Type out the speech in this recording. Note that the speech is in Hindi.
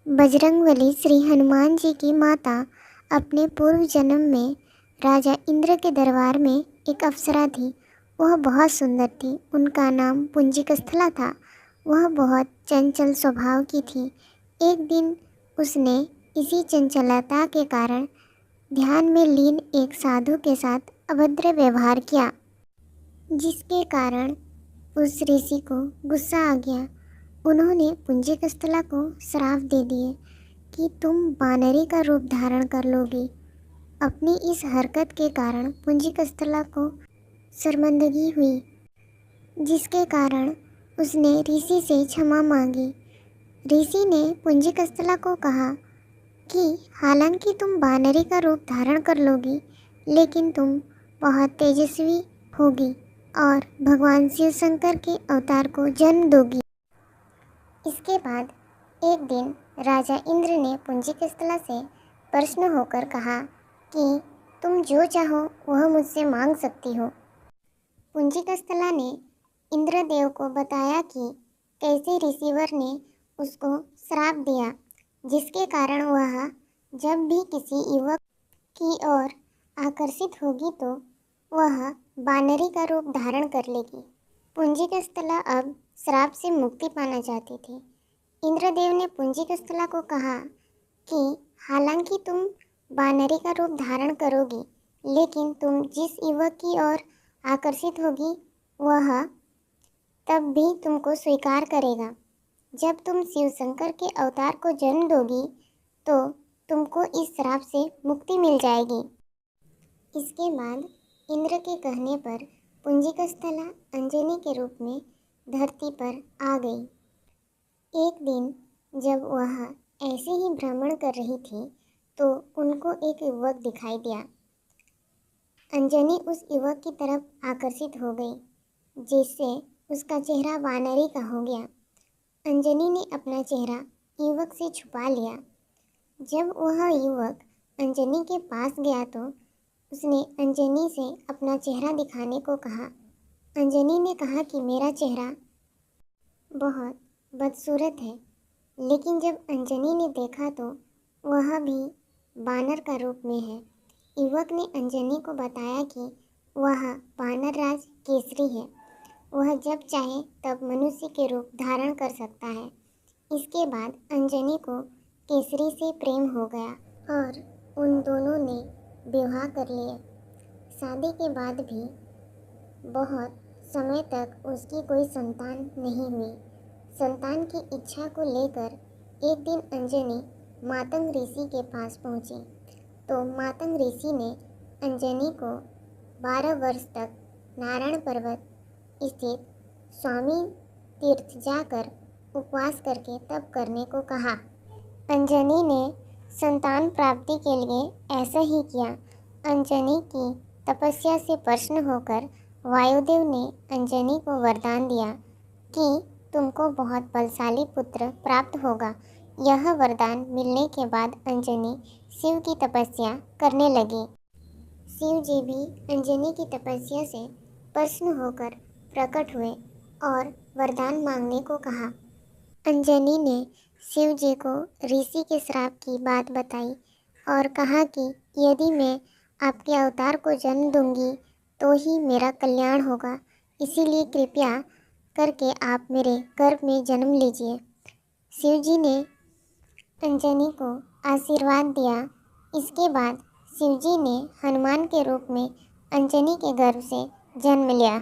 बजरंगबली श्री हनुमान जी की माता अपने पूर्व जन्म में राजा इंद्र के दरबार में एक अप्सरा थी। वह बहुत सुंदर थी। उनका नाम पुंजिकस्थला था। वह बहुत चंचल स्वभाव की थी। एक दिन उसने इसी चंचलता के कारण ध्यान में लीन एक साधु के साथ अभद्र व्यवहार किया, जिसके कारण उस ऋषि को गुस्सा आ गया। उन्होंने पुंजिकस्थला को श्राप दे दिए कि तुम वानरी का रूप धारण कर लोगी। अपनी इस हरकत के कारण पुंजिकस्थला को शर्मिंदगी हुई, जिसके कारण उसने ऋषि से क्षमा मांगी। ऋषि ने पुंजिकस्थला को कहा कि हालांकि तुम वानरी का रूप धारण कर लोगी, लेकिन तुम बहुत तेजस्वी होगी और भगवान शिव शंकर के अवतार को जन्म दोगी। इसके बाद एक दिन राजा इंद्र ने पुंजिकस्थला से प्रश्न होकर कहा कि तुम जो चाहो वह मुझसे मांग सकती हो। पुंजिकस्थला ने इंद्रदेव को बताया कि कैसे ऋषिवर ने उसको श्राप दिया, जिसके कारण वह जब भी किसी युवक की ओर आकर्षित होगी तो वह वानरी का रूप धारण कर लेगी। पुंजिकस्थला अब श्राप से मुक्ति पाना चाहती थी। इंद्रदेव ने पुंजिकस्थला को कहा कि हालांकि तुम वानरी का रूप धारण करोगी, लेकिन तुम जिस युवक की ओर आकर्षित होगी वह तब भी तुमको स्वीकार करेगा। जब तुम शिव शंकर के अवतार को जन्म दोगी तो तुमको इस श्राप से मुक्ति मिल जाएगी। इसके बाद इंद्र के कहने पर पुंजिकस्थला अंजनी के रूप में धरती पर आ गई। एक दिन जब वह ऐसे ही भ्रमण कर रही थी तो उनको एक युवक दिखाई दिया। अंजनी उस युवक की तरफ आकर्षित हो गई, जिससे उसका चेहरा वानरी का हो गया। अंजनी ने अपना चेहरा युवक से छुपा लिया। जब वह युवक अंजनी के पास गया तो उसने अंजनी से अपना चेहरा दिखाने को कहा। अंजनी ने कहा कि मेरा चेहरा बहुत बदसूरत है, लेकिन जब अंजनी ने देखा तो वह भी बानर का रूप में है। युवक ने अंजनी को बताया कि वह वानर राज केसरी है। वह जब चाहे तब मनुष्य के रूप धारण कर सकता है। इसके बाद अंजनी को केसरी से प्रेम हो गया और उन दोनों ने विवाह कर लिया। शादी के बाद भी बहुत समय तक उसकी कोई संतान नहीं हुई। संतान की इच्छा को लेकर एक दिन अंजनी मातंग ऋषि के पास पहुंची तो मातंग ऋषि ने अंजनी को 12 वर्ष तक नारायण पर्वत स्थित स्वामी तीर्थ जाकर उपवास करके तप करने को कहा। अंजनी ने संतान प्राप्ति के लिए ऐसा ही किया। अंजनी की तपस्या से प्रसन्न होकर वायुदेव ने अंजनी को वरदान दिया कि तुमको बहुत बलशाली पुत्र प्राप्त होगा। यह वरदान मिलने के बाद अंजनी शिव की तपस्या करने लगी। शिव जी भी अंजनी की तपस्या से प्रसन्न होकर प्रकट हुए और वरदान मांगने को कहा। अंजनी ने शिव जी को ऋषि के श्राप की बात बताई और कहा कि यदि मैं आपके अवतार को जन्म दूंगी तो ही मेरा कल्याण होगा, इसीलिए कृपया करके आप मेरे गर्भ में जन्म लीजिए। शिव जी ने अंजनी को आशीर्वाद दिया। इसके बाद शिव जी ने हनुमान के रूप में अंजनी के गर्भ से जन्म लिया।